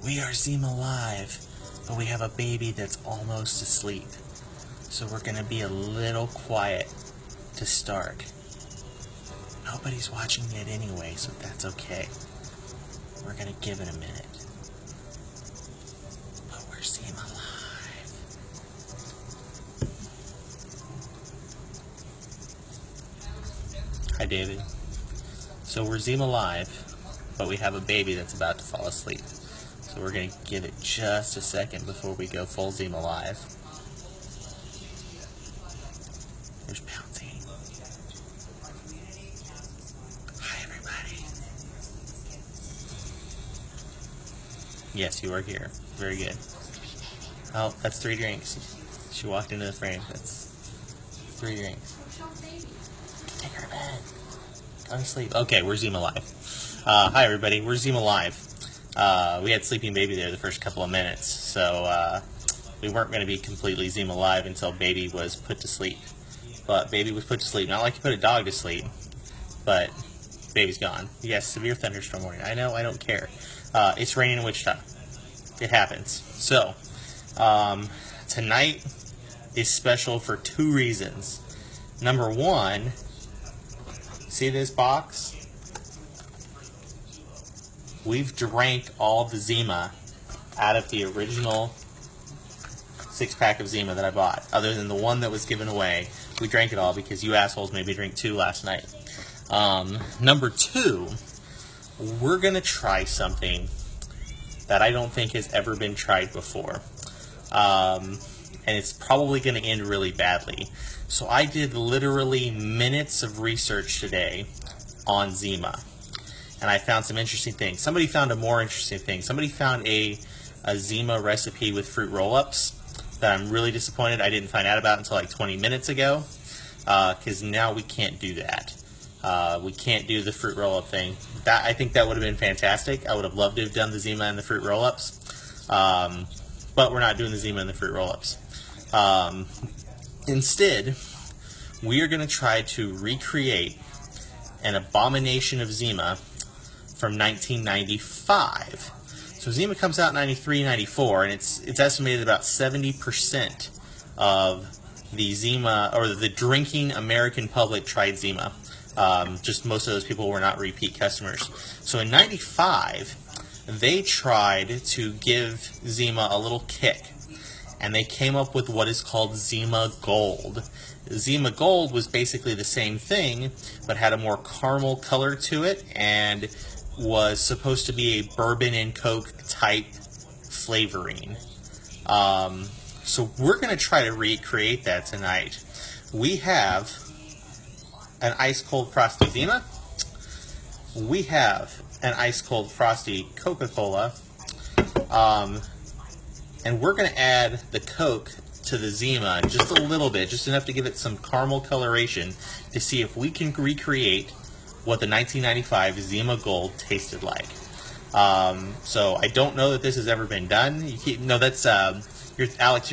We are Zima Live, but we have a baby that's almost asleep. So we're going to be a little quiet to start. Nobody's watching it anyway, so that's okay. We're going to give it a minute. But we're Zima Live. Hi, David. So we're Zima Live, but we have a baby that's about to fall asleep. So we're going to give it just a second before we go full Zima Live. There's Bouncy. Hi, everybody. Yes, you are here. Very good. Oh, that's 3 drinks. She walked into the frame. That's 3 drinks. Take her to bed. Go to sleep. Okay, we're Zima Live. Hi, everybody. We're Zima Live. We had Sleeping Baby there the first couple of minutes, so we weren't going to be completely Zima Live until Baby was put to sleep. But Baby was put to sleep. Not like you put a dog to sleep, but Baby's gone. Yes, severe thunderstorm warning. I know, I don't care. It's raining in Wichita. It happens. So, tonight is special for 2 reasons. Number 1, see this box? We've drank all the Zima out of the original 6-pack of Zima that I bought. Other than the one that was given away, we drank it all because you assholes made me drink 2 last night. Number 2, we're going to try something that I don't think has ever been tried before. And it's probably going to end really badly. So I did literally minutes of research today on Zima. And I found some interesting things. Somebody found a more interesting thing. Somebody found a Zima recipe with fruit roll-ups that I'm really disappointed I didn't find out about until like 20 minutes ago. Because now we can't do that. We can't do the fruit roll-up thing. I think that would have been fantastic. I would have loved to have done the Zima and the fruit roll-ups. But we're not doing the Zima and the fruit roll-ups. Instead, we are going to try to recreate an abomination of Zima from 1995. So Zima comes out in 93, 94, and it's estimated about 70% of the Zima, or the drinking American public, tried Zima. Just most of those people were not repeat customers. So in 95, they tried to give Zima a little kick, and they came up with what is called Zima Gold. Zima Gold was basically the same thing, but had a more caramel color to it, and was supposed to be a bourbon and Coke type flavoring. So we're going to try to recreate that tonight. We have an ice cold frosty Zima. We have an ice cold frosty Coca-Cola. And we're going to add the Coke to the Zima just a little bit, just enough to give it some caramel coloration to see if we can recreate what the 1995 Zima Gold tasted like. So I don't know that this has ever been done. No, that's Alex. You're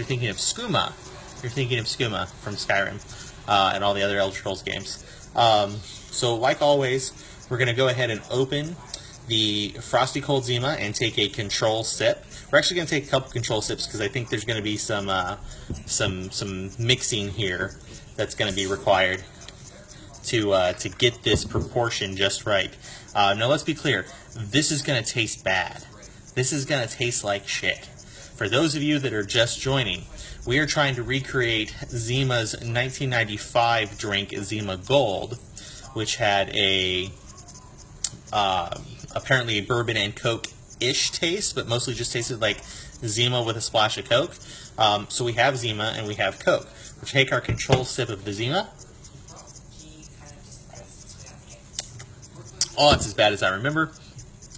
thinking of Skooma. You're thinking of Skooma from Skyrim and all the other Elder Scrolls games. So like always, we're going to go ahead and open the Frosty Cold Zima and take a control sip. We're actually going to take a couple control sips because I think there's going to be some mixing here that's going to be required to get this proportion just right. Now let's be clear, this is going to taste bad. This is going to taste like shit. For those of you that are just joining, we are trying to recreate Zima's 1995 drink, Zima Gold, which had a apparently a bourbon and Coke-ish taste, but mostly just tasted like Zima with a splash of Coke. So we have Zima and we have Coke. We'll take our control sip of the Zima. Oh, it's as bad as I remember.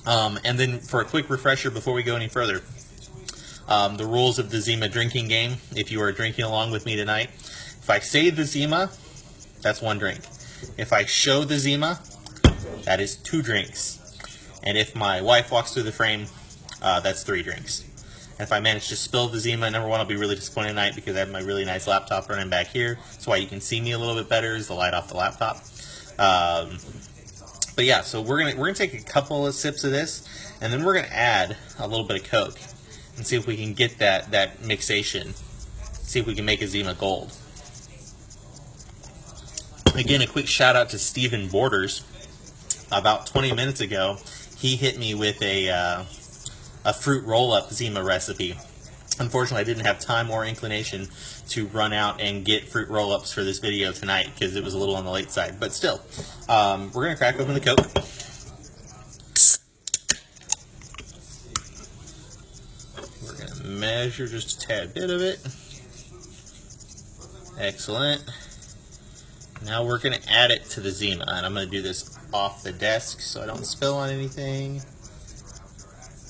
And then for a quick refresher before we go any further, the rules of the Zima drinking game, if you are drinking along with me tonight. If I say the Zima, that's 1 drink. If I show the Zima, that is 2 drinks. And if my wife walks through the frame, that's 3 drinks. And if I manage to spill the Zima, number 1, I'll be really disappointed tonight because I have my really nice laptop running back here. That's why you can see me a little bit better, is the light off the laptop. But yeah, so we're gonna take a couple of sips of this, and then we're gonna add a little bit of Coke and see if we can get that mixation. See if we can make a Zima Gold. Again, a quick shout out to Stephen Borders. About 20 minutes ago, he hit me with a fruit roll-up Zima recipe. Unfortunately, I didn't have time or inclination to run out and get fruit roll-ups for this video tonight because it was a little on the late side. But still, we're going to crack open the Coke. We're going to measure just a tad bit of it. Excellent. Now we're going to add it to the Zima, and I'm going to do this off the desk so I don't spill on anything.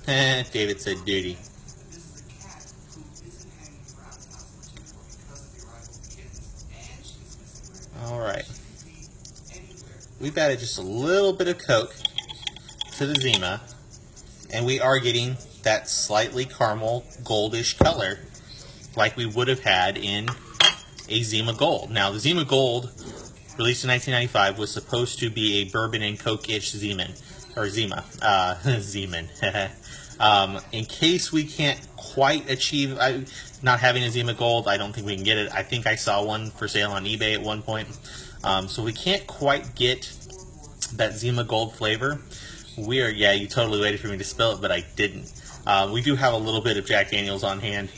David said duty. Alright. We've added just a little bit of Coke to the Zima, and we are getting that slightly caramel goldish color like we would have had in a Zima Gold. Now, the Zima Gold, released in 1995, was supposed to be a bourbon and Coke-ish Zima. In case we can't quite achieve not having a Zima Gold, I don't think we can get it. I think I saw one for sale on eBay at one point. So we can't quite get that Zima Gold flavor. Yeah, you totally waited for me to spill it, but I didn't. We do have a little bit of Jack Daniels on hand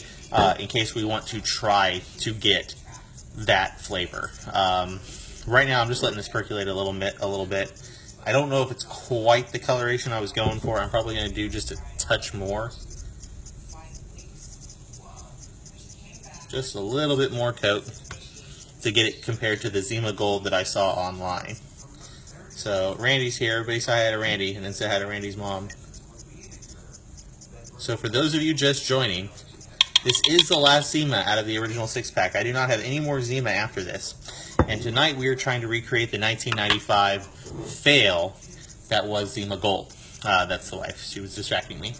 in case we want to try to get that flavor. Right now, I'm just letting this percolate a little bit. I don't know if it's quite the coloration I was going for. I'm probably going to do just a touch more. Just a little bit more Coke to get it compared to the Zima Gold that I saw online. So, Randy's here. Everybody say hi to Randy, and then say hi to Randy's mom. So, for those of you just joining, this is the last Zima out of the original 6-pack. I do not have any more Zima after this. And tonight we are trying to recreate the 1995 fail that was Zima Gold. That's the wife. She was distracting me.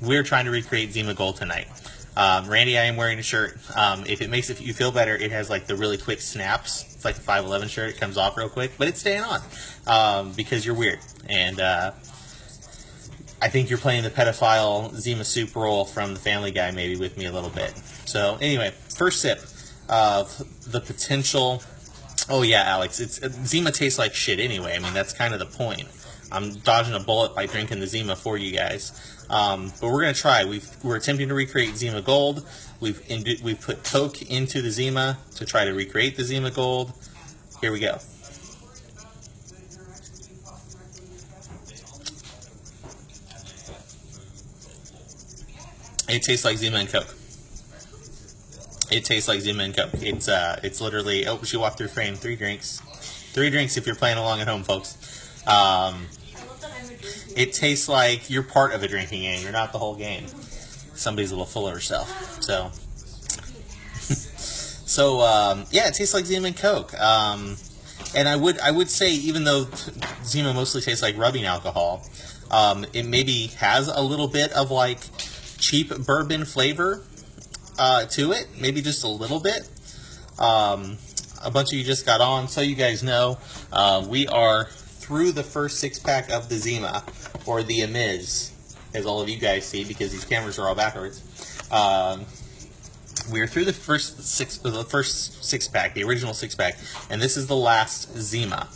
We're trying to recreate Zima Gold tonight. Randy, I am wearing a shirt. If it makes you feel better, it has like the really quick snaps. It's like a 511 shirt. It comes off real quick, but it's staying on because you're weird. And I think you're playing the pedophile Zima soup role from the Family Guy maybe with me a little bit. So anyway, first sip of the potential. Oh yeah, Alex, Zima tastes like shit anyway. I mean, that's kind of the point. I'm dodging a bullet by drinking the Zima for you guys. But we're going to try. We're attempting to recreate Zima Gold. We've put Coke into the Zima to try to recreate the Zima Gold. Here we go. It tastes like Zima and Coke. It tastes like Zima and Coke. It's literally, oh, she walked through frame. 3 drinks. 3 drinks if you're playing along at home, folks. It tastes like you're part of a drinking game. You're not the whole game. Somebody's a little full of herself. So, yeah, it tastes like Zima and Coke. And I would say, even though Zima mostly tastes like rubbing alcohol, it maybe has a little bit of like cheap bourbon flavor to it. Maybe just a little bit. A bunch of you just got on, so you guys know, we are through the first 6-pack of the Zima, or the Amiz, as all of you guys see, because these cameras are all backwards. We're through the first 6-pack, the original 6-pack, and this is the last Zima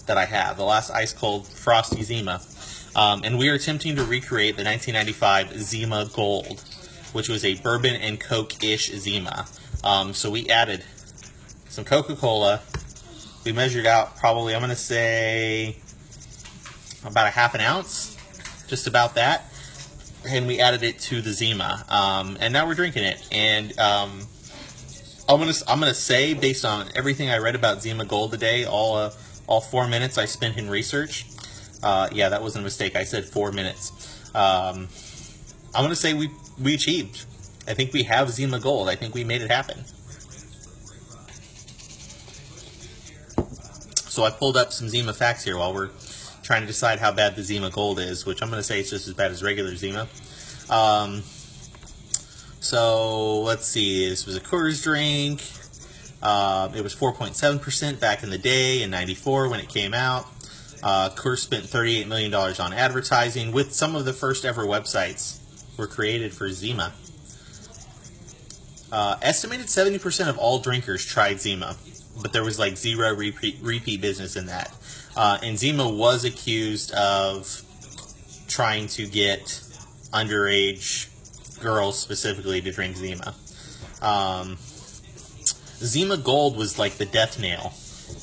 that I have, the last ice cold frosty Zima. And we are attempting to recreate the 1995 Zima Gold, which was a bourbon and Coke-ish Zima. So we added some Coca-Cola. We measured out probably, I'm going to say, about a ½ ounce, just about that. And we added it to the Zima. And now we're drinking it. And I'm gonna say, based on everything I read about Zima Gold today, all 4 minutes I spent in research. Yeah, that wasn't a mistake. I said 4 minutes. I'm gonna say we achieved. I think we have Zima Gold. I think we made it happen. So I pulled up some Zima facts here while we're trying to decide how bad the Zima Gold is, which I'm going to say is just as bad as regular Zima. So let's see. This was a Coors drink. It was 4.7% back in the day in '94 when it came out. Coors spent $38 million on advertising, with some of the first ever websites were created for Zima. Estimated 70% of all drinkers tried Zima, but there was like zero repeat business in that. And Zima was accused of trying to get underage girls specifically to drink Zima. Zima Gold was like the death nail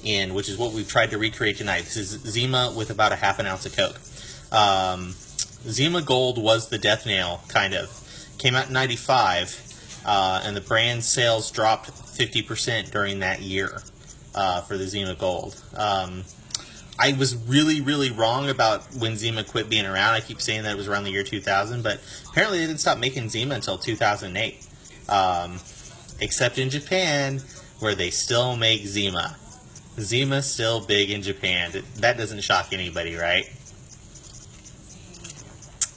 in, which is what we've tried to recreate tonight. This is Zima with about a half an ounce of Coke. Zima Gold was the death nail, kind of. Came out in 95, and the brand sales dropped 50% during that year for the Zima Gold. I was really, really wrong about when Zima quit being around. I keep saying that it was around the year 2000, but apparently they didn't stop making Zima until 2008. Except in Japan, where they still make Zima. Zima's still big in Japan. That doesn't shock anybody, right?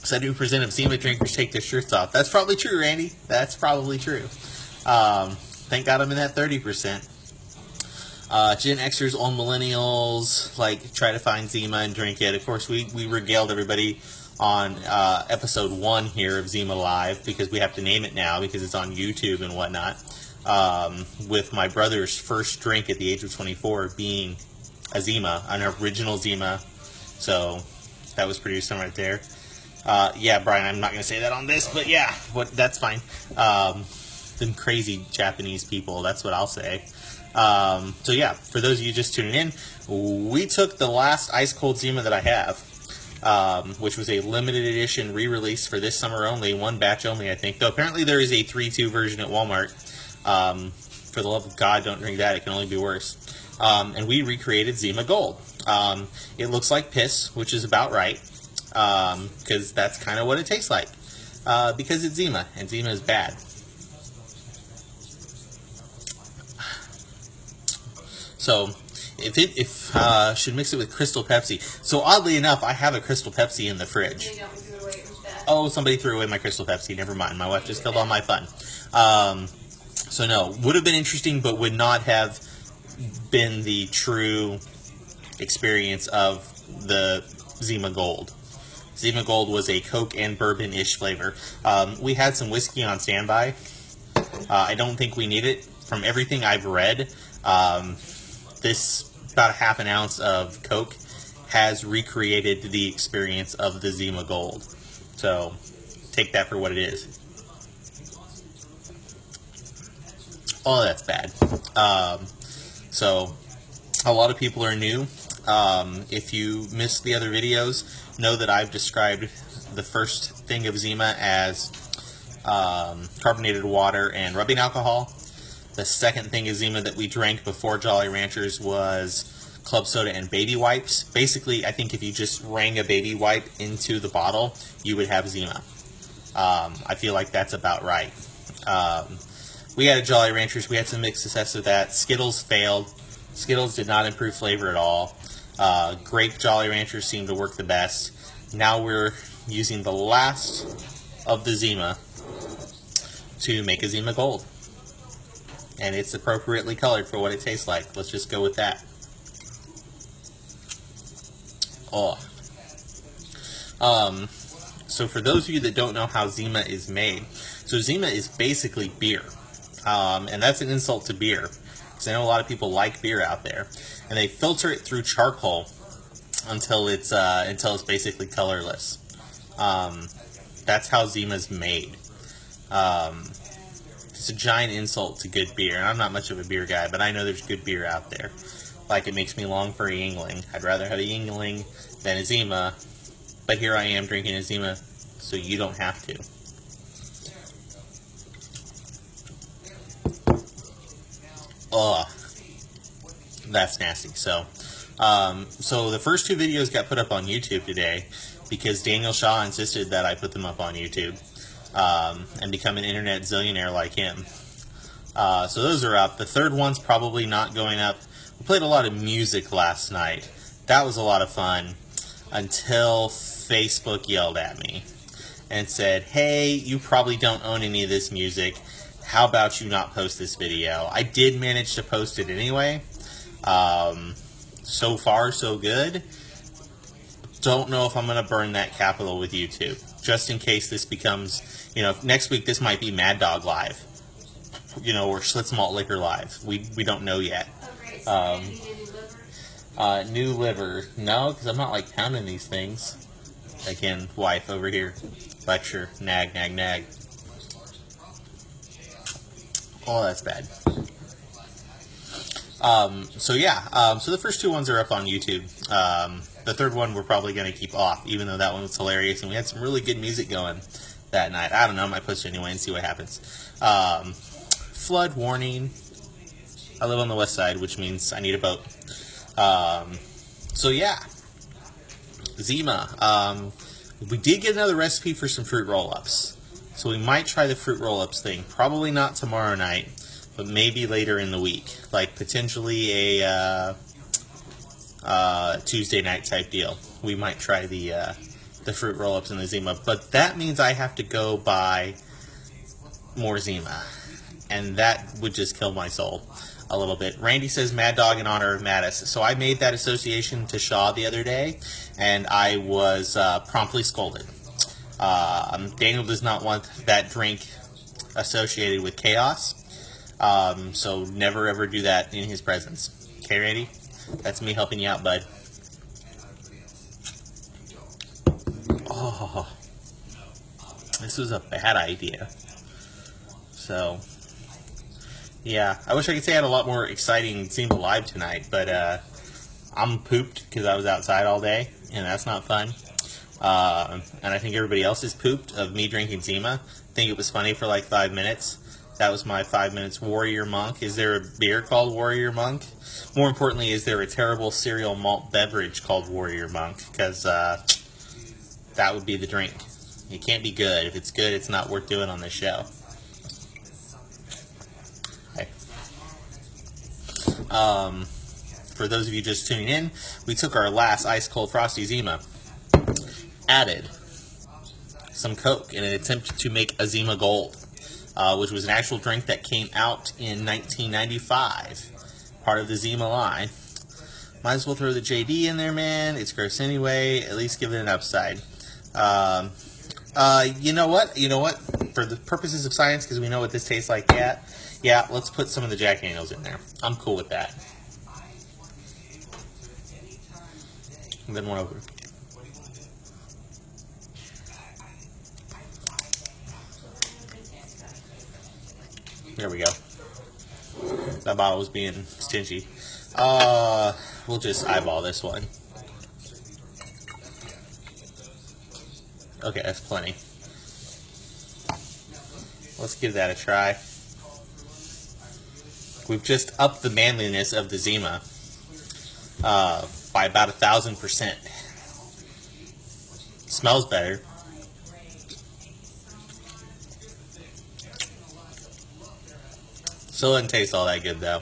70% of Zima drinkers take their shirts off. That's probably true, Randy. That's probably true. Thank God I'm in that 30%. Gen Xers, old millennials, like, try to find Zima and drink it. Of course, we regaled everybody on episode 1 here of Zima Live, because we have to name it now because it's on YouTube and whatnot, with my brother's first drink at the age of 24 being a Zima, an original Zima. So that was pretty awesome right there. Yeah, Brian, I'm not going to say that on this, but yeah, that's fine. Them crazy Japanese people, that's what I'll say. So yeah, for those of you just tuning in, we took the last ice cold Zima that I have, which was a limited edition re-release for this summer only, one batch only, I think. Though apparently there is a 3-2 version at Walmart. For the love of God, don't drink that. It can only be worse. And we recreated Zima Gold. It looks like piss, which is about right, because that's kind of what it tastes like. Because it's Zima, and Zima is bad. So, should mix it with Crystal Pepsi. So oddly enough, I have a Crystal Pepsi in the fridge. Oh, somebody threw away my Crystal Pepsi. Never mind. My wife just killed all my fun. So no, would have been interesting, but would not have been the true experience of the Zima Gold. Zima Gold was a Coke and bourbon-ish flavor. We had some whiskey on standby. I don't think we need it. From everything I've read, this about a half an ounce of Coke has recreated the experience of the Zima Gold. So take that for what it is. Oh, that's bad. So a lot of people are new. If you missed the other videos, know that I've described the first thing of Zima as carbonated water and rubbing alcohol. The second thing of Zima that we drank before Jolly Ranchers was club soda and baby wipes. Basically, I think if you just rang a baby wipe into the bottle, you would have Zima. I feel like that's about right. We had a Jolly Ranchers. We had some mixed success with that. Skittles failed. Skittles did not improve flavor at all. Grape Jolly Ranchers seemed to work the best. Now we're using the last of the Zima to make a Zima Gold. And it's appropriately colored for what it tastes like. Let's just go with that. Oh. So for those of you that don't know how Zima is made, so Zima is basically beer. And that's an insult to beer, because I know a lot of people like beer out there. And they filter it through charcoal until it's basically colorless. That's how Zima's made. It's a giant insult to good beer. And I'm not much of a beer guy, but I know there's good beer out there. Like, it makes me long for a Yingling. I'd rather have a Yingling than a Zima, but here I am drinking a Zima, so you don't have to. Ugh. That's nasty. So the first 2 videos got put up on YouTube today because Daniel Shaw insisted that I put them up on YouTube. And become an internet zillionaire like him. So those are up. The third one's probably not going up. We played a lot of music last night. That was a lot of fun until Facebook yelled at me and said, hey, you probably don't own any of this music. How about you not post this video? I did manage to post it anyway. So far, so good. don't know if I'm going to burn that capital with YouTube, just in case this becomes, you know, next week this might be Mad Dog Live, you know, or Schlitz Malt Liquor Live. We don't know yet. New liver. No, because I'm not, like, pounding these things. Again, wife over here. Lecture. Nag, nag, nag. Oh, that's bad. So yeah, so the first two ones are up on YouTube. The third one we're probably going to keep off, even though that one was hilarious, and we had some really good music going that night. I don't know, I might post it anyway and see what happens. Flood warning. I live on the west side, which means I need a boat. So yeah, Zima. We did get another recipe for some fruit roll-ups. So we might try the fruit roll-ups thing. Probably not tomorrow night, but maybe later in the week. Like potentially a Tuesday night type deal. We might try the fruit roll-ups in the Zima. But that means I have to go buy more Zima. And that would just kill my soul a little bit. Randy says Mad Dog in honor of Mattis. So I made that association to Shaw the other day, and I was promptly scolded. Daniel does not want that drink associated with chaos, so never ever do that in his presence. Okay, Randy? That's me helping you out, bud. Oh, this was a bad idea. So, yeah, I wish I could say I had a lot more exciting Zima Live tonight, but I'm pooped because I was outside all day, and that's not fun. And I think everybody else is pooped of me drinking Zima. I think it was funny for like 5 minutes. That was my 5 minutes. Warrior Monk. Is there a beer called Warrior Monk? More importantly, is there a terrible cereal malt beverage called Warrior Monk? Because that would be the drink. It can't be good. If it's good, it's not worth doing on this show. Okay. For those of you just tuning in, we took our last Ice Cold Frosty Zima, added some Coke in an attempt to make a Zima Gold, which was an actual drink that came out in 1995, part of the Zima line. Might as well throw the JD in there, man. It's gross anyway. At least give it an upside. You know what? For the purposes of science, because we know what this tastes like, yeah, let's put some of the Jack Daniels in there. I'm cool with that. And then one over. There we go. That bottle was being stingy. We'll just eyeball this one. Okay, that's plenty. Let's give that a try. We've just upped the manliness of the Zima by about 1,000%. Smells better. Still doesn't taste all that good, though.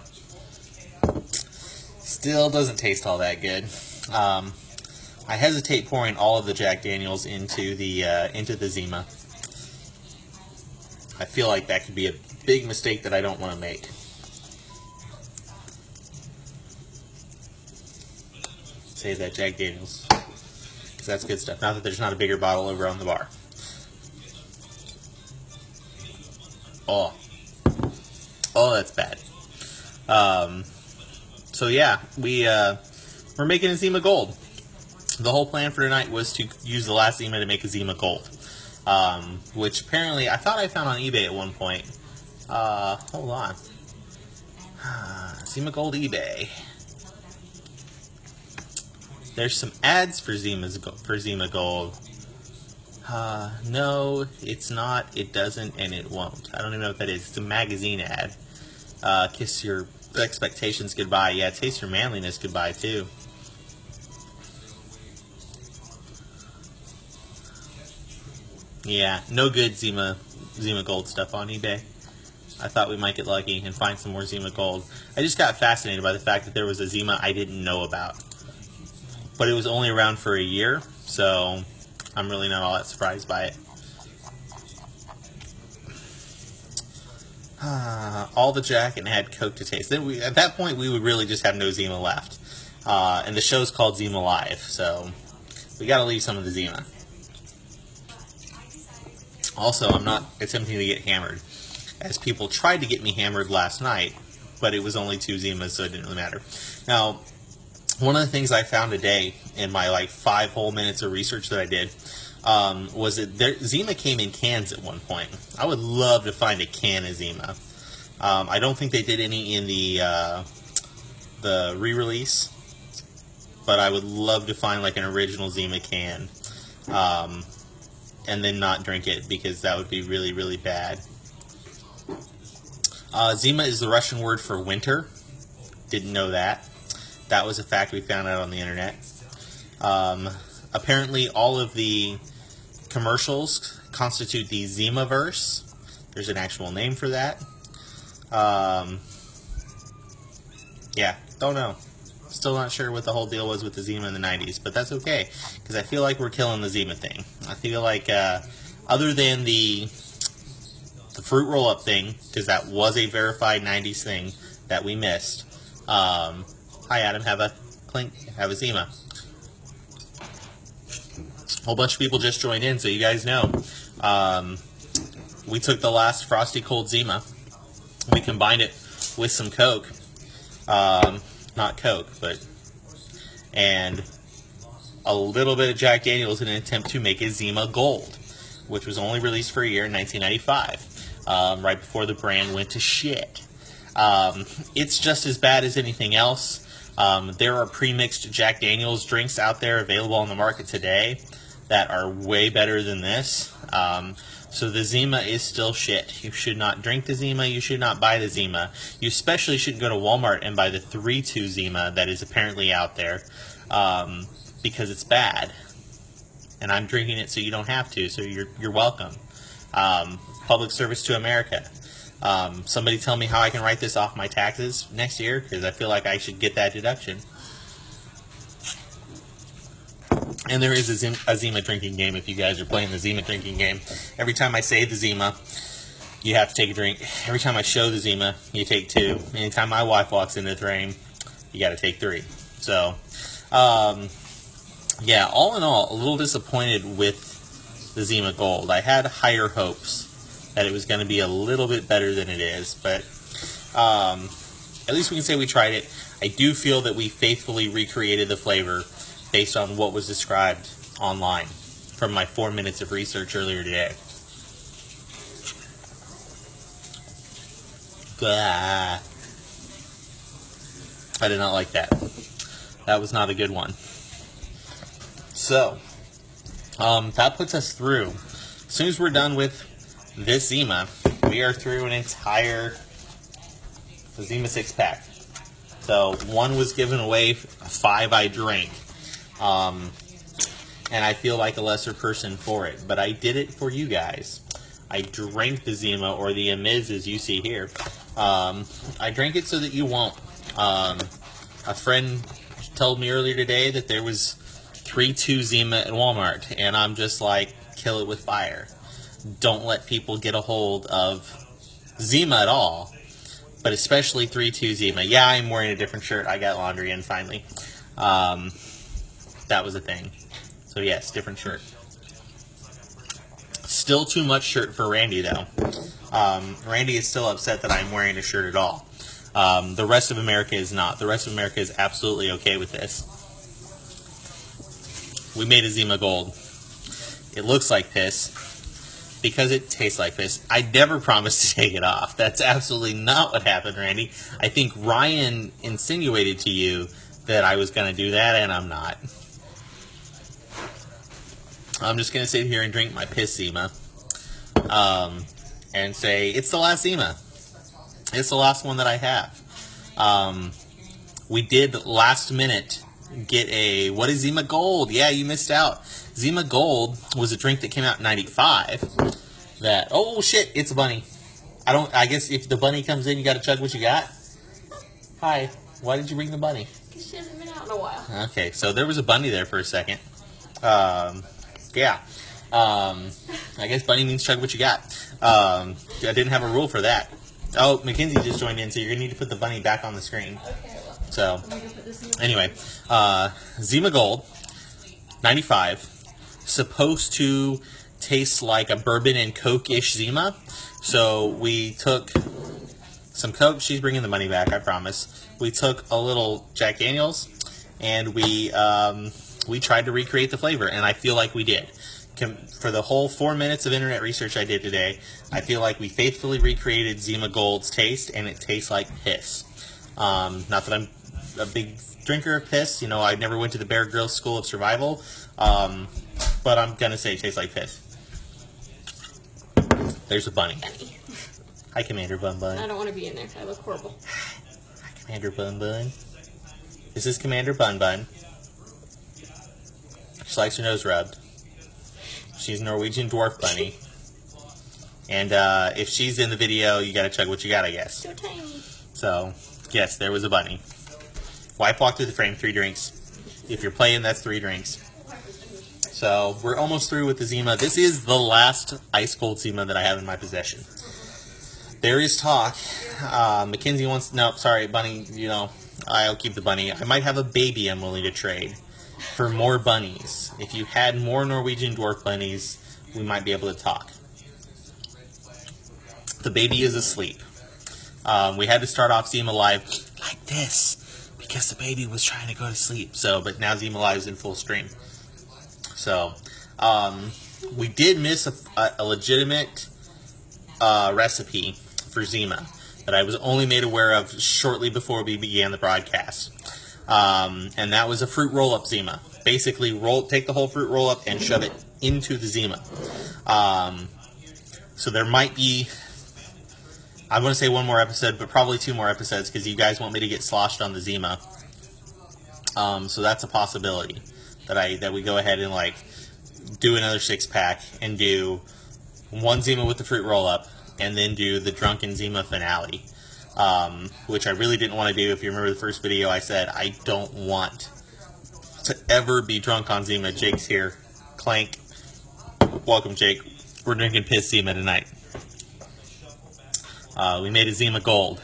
Still doesn't taste all that good. I hesitate pouring all of the Jack Daniels into the Zima. I feel like that could be a big mistake that I don't want to make. Save that Jack Daniels, because that's good stuff. Not that there's not a bigger bottle over on the bar. Oh, that's bad. So yeah, we're making a Zima Gold. The whole plan for tonight was to use the last Zima to make a Zima Gold, which apparently I thought I found on eBay at one point. Hold on. Zima Gold eBay. There's some ads for Zima Gold. No, it's not, it doesn't, and it won't. I don't even know what that is. It's a magazine ad. Kiss your expectations goodbye. Yeah, taste your manliness goodbye, too. Yeah, no good Zima Gold stuff on eBay. I thought we might get lucky and find some more Zima Gold. I just got fascinated by the fact that there was a Zima I didn't know about. But it was only around for a year, so I'm really not all that surprised by it. All the Jack and add Coke to taste. Then at that point, we would really just have no Zima left. And the show's called Zima Live, so we got to leave some of the Zima. Also, I'm not attempting to get hammered, as people tried to get me hammered last night, but it was only 2 Zimas, so it didn't really matter. Now, one of the things I found today in my like 5 whole minutes of research that I did was that Zima came in cans at one point. I would love to find a can of Zima. I don't think they did any in the re-release, but I would love to find like an original Zima can, and then not drink it, because that would be really, really bad. Zima is the Russian word for winter. Didn't know that. That was a fact we found out on the internet. Apparently, all of the commercials constitute the Zimaverse. There's an actual name for that. Yeah, don't know. Still not sure what the whole deal was with the Zima in the 90s, but that's okay, because I feel like we're killing the Zima thing. I feel like, other than the fruit roll-up thing, because that was a verified 90s thing that we missed. Hi, Adam. Have a clink. Have a Zima. A whole bunch of people just joined in, so you guys know. We took the last Frosty Cold Zima. We combined it with some Coke. Not Coke, and a little bit of Jack Daniels in an attempt to make a Zima Gold, which was only released for a year in 1995, right before the brand went to shit. It's just as bad as anything else. There are pre-mixed Jack Daniels drinks out there available on the market today that are way better than this. So the Zima is still shit. You should not drink the Zima. You should not buy the Zima. You especially shouldn't go to Walmart and buy the 3-2 Zima that is apparently out there, because it's bad. And I'm drinking it so you don't have to, so you're welcome. Public service to America. Somebody tell me how I can write this off my taxes next year, because I feel like I should get that deduction. And there is a Zima drinking game if you guys are playing the Zima drinking game. Every time I say the Zima, you have to take a drink. Every time I show the Zima, you take 2. Anytime my wife walks into the frame, you got to take 3. So, yeah, all in all, a little disappointed with the Zima Gold. I had higher hopes that it was going to be a little bit better than it is, but at least we can say we tried it. I do feel that we faithfully recreated the flavor based on what was described online from my 4 minutes of research earlier today. Blah. I did not like that. That was not a good one. So, that puts us through. As soon as we're done with this Zima, we are through an entire Zima 6-pack. So, 1 was given away, 5 I drank. And I feel like a lesser person for it, but I did it for you guys. I drank the Zima, or the Amiz as you see here. I drank it so that you won't. A friend told me earlier today that there was 3-2 Zima at Walmart, and I'm just like, kill it with fire. Don't let people get a hold of Zima at all, but especially 3-2 Zima. Yeah, I'm wearing a different shirt. I got laundry in finally. That was a thing. So yes, different shirt. Still too much shirt for Randy, though. Randy is still upset that I'm wearing a shirt at all. The rest of America is not. The rest of America is absolutely okay with this. We made a Zima Gold. It looks like piss because it tastes like piss. I never promised to take it off. That's absolutely not what happened, Randy. I think Ryan insinuated to you that I was going to do that, and I'm not. I'm just going to sit here and drink my piss Zima, and say, it's the last Zima. It's the last one that I have. We did last minute get a, what is Zima Gold? Yeah, you missed out. Zima Gold was a drink that came out in 95 that, oh shit, it's a bunny. I guess if the bunny comes in, you got to chug what you got. Hi, why did you bring the bunny? Because she hasn't been out in a while. Okay, so there was a bunny there for a second. Yeah. I guess bunny means chug what you got. I didn't have a rule for that. Oh, Mackenzie just joined in, so you're going to need to put the bunny back on the screen. Okay, well. So, I'm gonna put this in anyway, Zima Gold. 95. Supposed to taste like a bourbon and Coke-ish Zima. So we took some Coke. She's bringing the money back, I promise. We took a little Jack Daniels, and we tried to recreate the flavor, and I feel like we did. For the whole 4 minutes of internet research I did today, I feel like we faithfully recreated Zima Gold's taste, and it tastes like piss. Not that I'm a big drinker of piss. You know, I never went to the Bear Grylls School of Survival, but I'm going to say it tastes like piss. There's a bunny. Hi, Commander Bun Bun. I don't want to be in there. I look horrible. Hi, Commander Bun Bun. This is Commander Bun Bun. She likes her nose rubbed. She's a Norwegian dwarf bunny. And if she's in the video, you gotta chug what you got, I guess. So tiny. So, yes, there was a bunny. Wife walked through the frame, 3 drinks. If you're playing, that's 3 drinks. So, we're almost through with the Zima. This is the last ice cold Zima that I have in my possession. There is talk. Mackenzie wants... No, sorry, bunny, you know, I'll keep the bunny. I might have a baby I'm willing to trade for more bunnies. If you had more Norwegian dwarf bunnies, we might be able to talk. The baby is asleep. We had to start off Zima Live like this because the baby was trying to go to sleep. So, but now Zima Live is in full stream. So, we did miss a legitimate recipe for Zima that I was only made aware of shortly before we began the broadcast. And that was a fruit roll-up Zima. Basically, take the whole fruit roll-up and shove it into the Zima. So there might be, I want to say 1 more episode, but probably 2 more episodes because you guys want me to get sloshed on the Zima. So that's a possibility that we go ahead and like do another 6-pack and do 1 Zima with the fruit roll-up and then do the drunken Zima finale. Which I really didn't want to do. If you remember the first video, I said I don't want to ever be drunk on Zima. Jake's here. Clank. Welcome, Jake. We're drinking piss Zima tonight. We made a Zima Gold.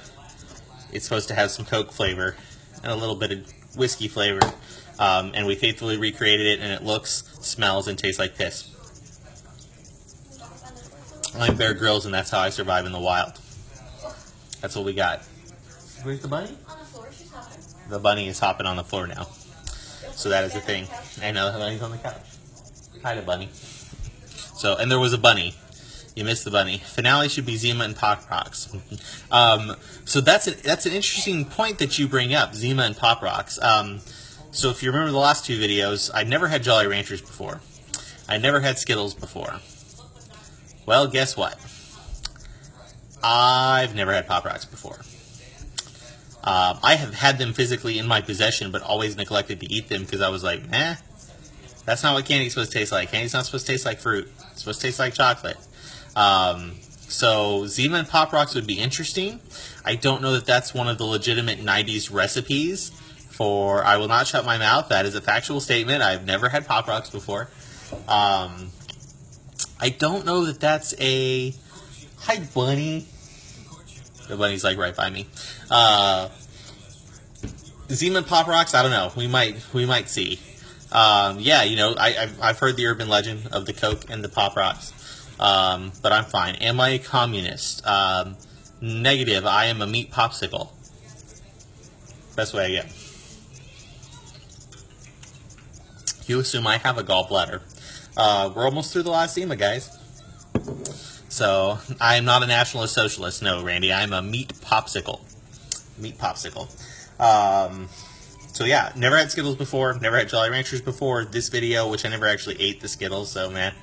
It's supposed to have some Coke flavor and a little bit of whiskey flavor. And we faithfully recreated it, and it looks, smells, and tastes like piss. I'm Bear Grylls, and that's how I survive in the wild. That's what we got. Where's the bunny? On the floor. She's hopping. The bunny is hopping on the floor now. So that is the thing. I know the bunny's on the couch. Hi, the bunny. So, and there was a bunny. You missed the bunny. Finale should be Zima and Pop Rocks. So that's an interesting point that you bring up, Zima and Pop Rocks. So if you remember the last 2 videos, I'd never had Jolly Ranchers before. I never had Skittles before. Well, guess what? I've never had Pop Rocks before. I have had them physically in my possession, but always neglected to eat them because I was like, that's not what candy's supposed to taste like. Candy's not supposed to taste like fruit. It's supposed to taste like chocolate. So Zima and Pop Rocks would be interesting. I don't know that that's one of the legitimate 90s recipes for I Will Not Shut My Mouth. That is a factual statement. I've never had Pop Rocks before. I don't know that that's a... Hi, bunny. The bunny's like right by me. Zima and Pop Rocks, I don't know. We might see. Yeah, you know, I've heard the urban legend of the Coke and the Pop Rocks. But I'm fine. Am I a communist? Negative. I am a meat popsicle. Best way I get. You assume I have a gallbladder. We're almost through the last Zima, guys. So, I am not a nationalist socialist. No, Randy. I'm a meat popsicle. Meat popsicle. So, yeah. Never had Skittles before. Never had Jolly Ranchers before. This video, which I never actually ate the Skittles, so, man.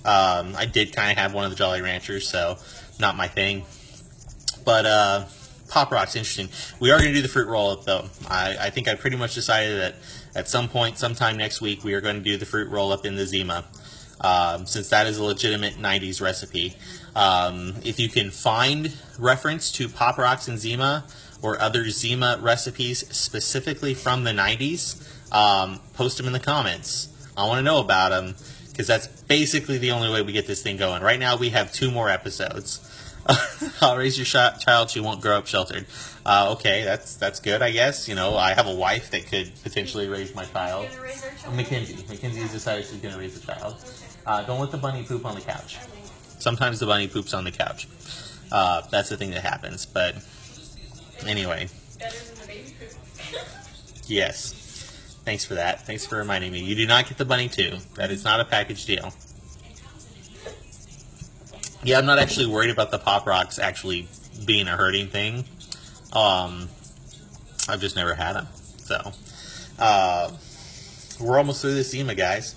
I did kind of have one of the Jolly Ranchers, so not my thing. But, Pop Rocks, interesting. We are going to do the fruit roll-up, though. I think I pretty much decided that at some point, sometime next week, we are going to do the fruit roll-up in the Zima. Since that is a legitimate 90s recipe. If you can find reference to Pop Rocks and Zima or other Zima recipes specifically from the 90s, post them in the comments. I want to know about them because that's basically the only way we get this thing going. Right now we have 2 more episodes. I'll raise your child. She won't grow up sheltered. Okay, that's good, I guess. You know, I have a wife that could potentially raise my child. Gonna raise our children? Mackenzie. Mackenzie has decided she's going to raise a child. Don't let the bunny poop on the couch. Sometimes the bunny poops on the couch. That's the thing that happens. But anyway. Better than the baby poop. Yes. Thanks for that. Thanks for reminding me. You do not get the bunny too. That is not a package deal. Yeah, I'm not actually worried about the Pop Rocks actually being a hurting thing. I've just never had them. So, we're almost through this Zima, guys.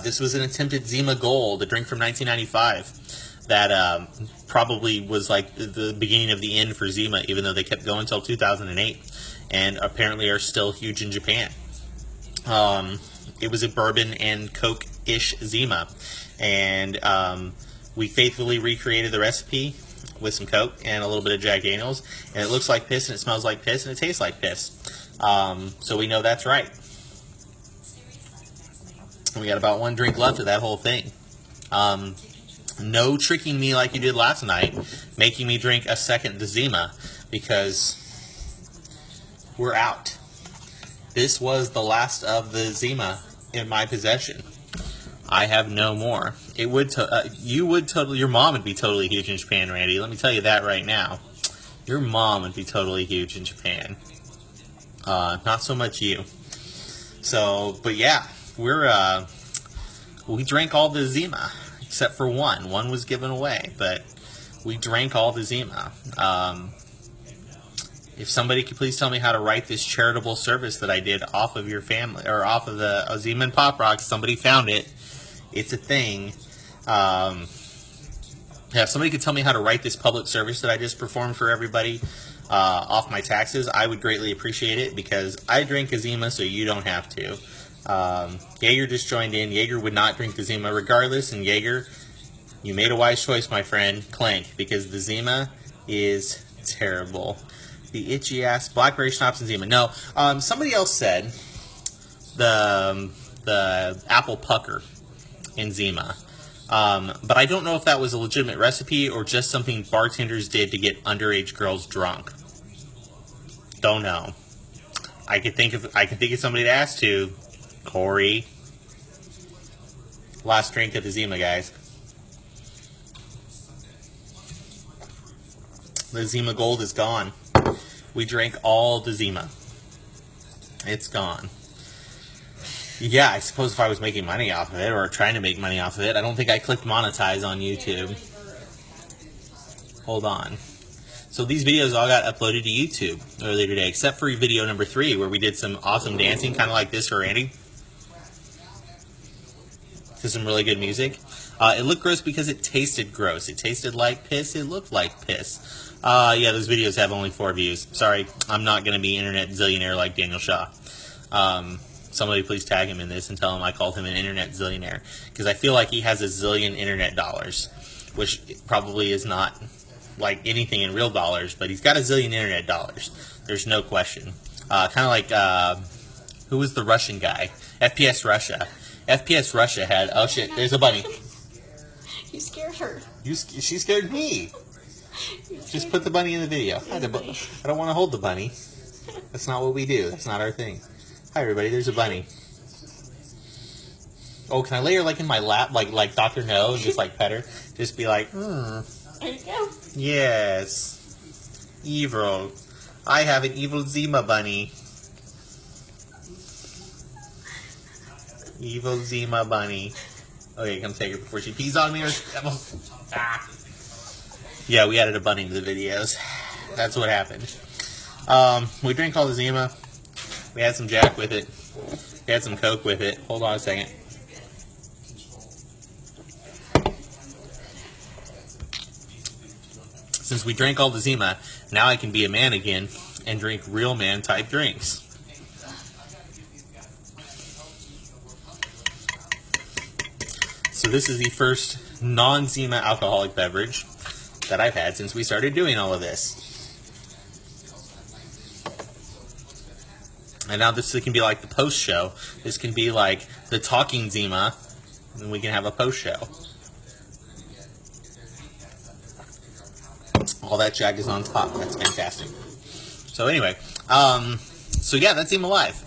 This was an attempted Zima Gold, a drink from 1995 that probably was like the beginning of the end for Zima, even though they kept going until 2008, and apparently are still huge in Japan. It was a bourbon and Coke-ish Zima, and we faithfully recreated the recipe with some Coke and a little bit of Jack Daniels, and it looks like piss, and it smells like piss, and it tastes like piss. So we know that's right. We got about one drink left of that whole thing. No tricking me like you did last night, making me drink a second Zima, because we're out. This was the last of the Zima in my possession. I have no more. It would your mom would be totally huge in Japan, Randy. Let me tell you that right now. Your mom would be totally huge in Japan. Not so much you. So, but yeah, we drank all the Zima except for one. One was given away, but we drank all the Zima. If somebody could please tell me how to write this charitable service that I did off of your family, or off of the Zima and Pop Rocks, somebody found it. It's a thing. Yeah, if somebody could tell me how to write this public service that I just performed for everybody off my taxes, I would greatly appreciate it, because I drink a Zima, so you don't have to. Jaeger just joined in. Jaeger would not drink the Zima regardless, and Jaeger, you made a wise choice, my friend. Clank, because the Zima is terrible. The itchy ass blackberry schnapps and Zima. No, somebody else said the apple pucker in Zima. But I don't know if that was a legitimate recipe or just something bartenders did to get underage girls drunk. Don't know. I can think of somebody to ask to. Corey. Last drink of the Zima, guys. The Zima Gold is gone. We drank all the Zima. It's gone. Yeah, I suppose if I was making money off of it, or trying to make money off of it, I don't think I clicked monetize on YouTube. Hold on. So these videos all got uploaded to YouTube earlier today, except for video number 3, where we did some awesome dancing, kind of like this for Randy. To some really good music. It looked gross because it tasted gross. It tasted like piss. It looked like piss. Yeah, those videos have only 4 views. Sorry, I'm not going to be internet zillionaire like Daniel Shaw. Somebody please tag him in this and tell him I called him an internet zillionaire, because I feel like he has a zillion internet dollars, which probably is not like anything in real dollars, but he's got a zillion internet dollars. There's no question. Kind of like, who was the Russian guy? FPS Russia. FPS Russia had, oh shit, there's a bunny. You scared her. She scared me. Just put the bunny in the video. I don't want to hold the bunny. That's not what we do. That's not our thing. Hi everybody, there's a bunny. Oh, can I lay her like in my lap, like Dr. No, and just like pet her? Just be like, There you go. Yes. Evil. I have an evil Zima bunny. Evil Zima bunny. Okay, come take her before she pees on me or... Yeah, we added a bunny to the videos. That's what happened. We drank all the Zima. We had some Jack with it. We had some Coke with it. Hold on a second. Since we drank all the Zima, now I can be a man again and drink real man type drinks. So this is the first non-Zima alcoholic beverage that I've had since we started doing all of this. And now this can be like the post-show. This can be like the talking Zima, and we can have a post-show. that jag is on top. That's fantastic. So anyway, so yeah, that's Zima Live.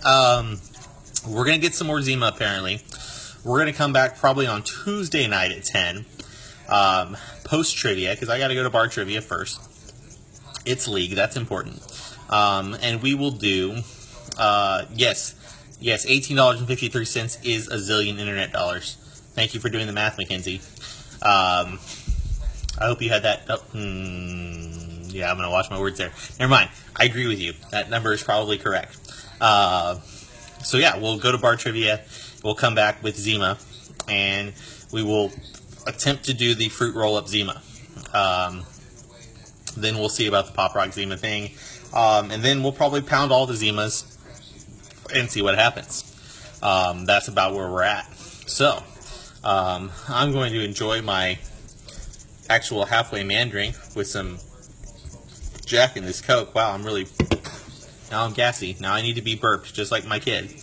We're going to get some more Zima, apparently. We're going to come back probably on Tuesday night at 10. Post-trivia, because I got to go to bar trivia first. It's league, that's important. And we will do, yes, $18.53 is a zillion internet dollars. Thank you for doing the math, Mackenzie. I hope you had that. Oh, yeah, I'm going to watch my words there. Never mind. I agree with you. That number is probably correct. So yeah, we'll go to bar trivia. We'll come back with Zima, and we will attempt to do the fruit roll-up Zima. Then we'll see about the Pop Rock Zima thing. And then we'll probably pound all the Zimas and see what happens. That's about where we're at. So, I'm going to enjoy my actual halfway man drink with some Jack in this Coke. Wow, now I'm gassy. Now I need to be burped, just like my kid.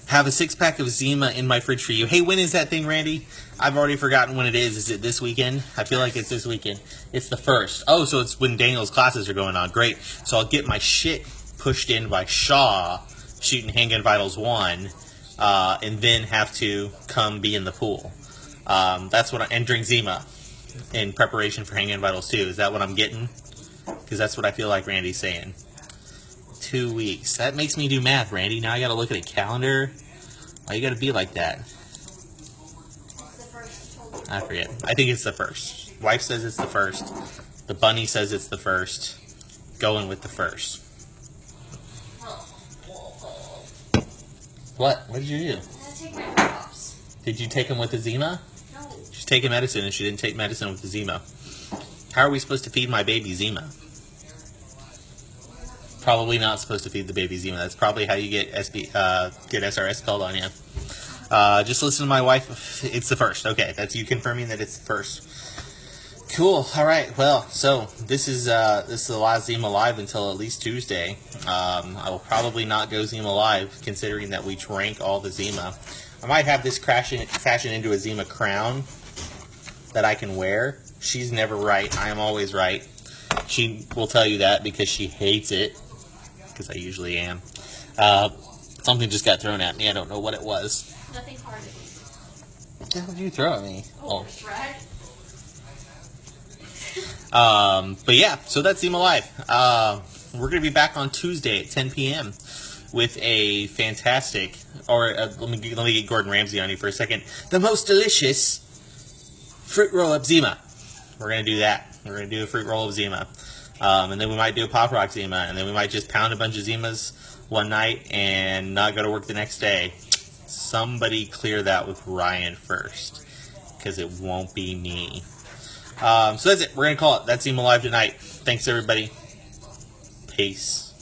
Have a 6-pack of Zima in my fridge for you. Hey, when is that thing, Randy? I've already forgotten when it is. Is it this weekend? I feel like it's this weekend. It's the 1st. Oh, so it's when Daniel's classes are going on. Great. So I'll get my shit pushed in by Shaw, shooting Handgun Vitals 1, and then have to come be in the pool. That's what and drink Zima in preparation for Handgun Vitals 2. Is that what I'm getting? Because that's what I feel like Randy's saying. 2 weeks. That makes me do math, Randy. Now I got to look at a calendar. Why you got to be like that? I forget. I think it's the 1st. Wife says it's the 1st. The bunny says it's the 1st. Going with the 1st. What? What did you do? I take my drops. Did you take them with the Zima? No. She's taking medicine and she didn't take medicine with the Zima. How are we supposed to feed my baby Zima? Probably not supposed to feed the baby Zima. That's probably how you get SRS called on you. Just listen to my wife. It's the 1st. Okay, that's you confirming that it's the 1st. Cool. All right. Well, so this is the last Zima Live until at least Tuesday. I will probably not go Zima Live, considering that we drank all the Zima. I might have this fashion into a Zima crown that I can wear. She's never right. I am always right. She will tell you that because she hates it. Because I usually am. Something just got thrown at me. I don't know what it was. Nothing hard. What the hell did you throw at me? Oh, right. But yeah, so that's Zima Live. We're going to be back on Tuesday at 10 p.m. with a fantastic, let me get Gordon Ramsay on you for a second. The most delicious fruit roll-up Zima. We're going to do that. We're going to do a fruit roll-up Zima. And then we might do a Pop Rock Zima, and then we might just pound a bunch of Zimas one night and not go to work the next day. Somebody clear that with Ryan first, because it won't be me. So that's it. We're going to call it. That's Zima Live tonight. Thanks, everybody. Peace.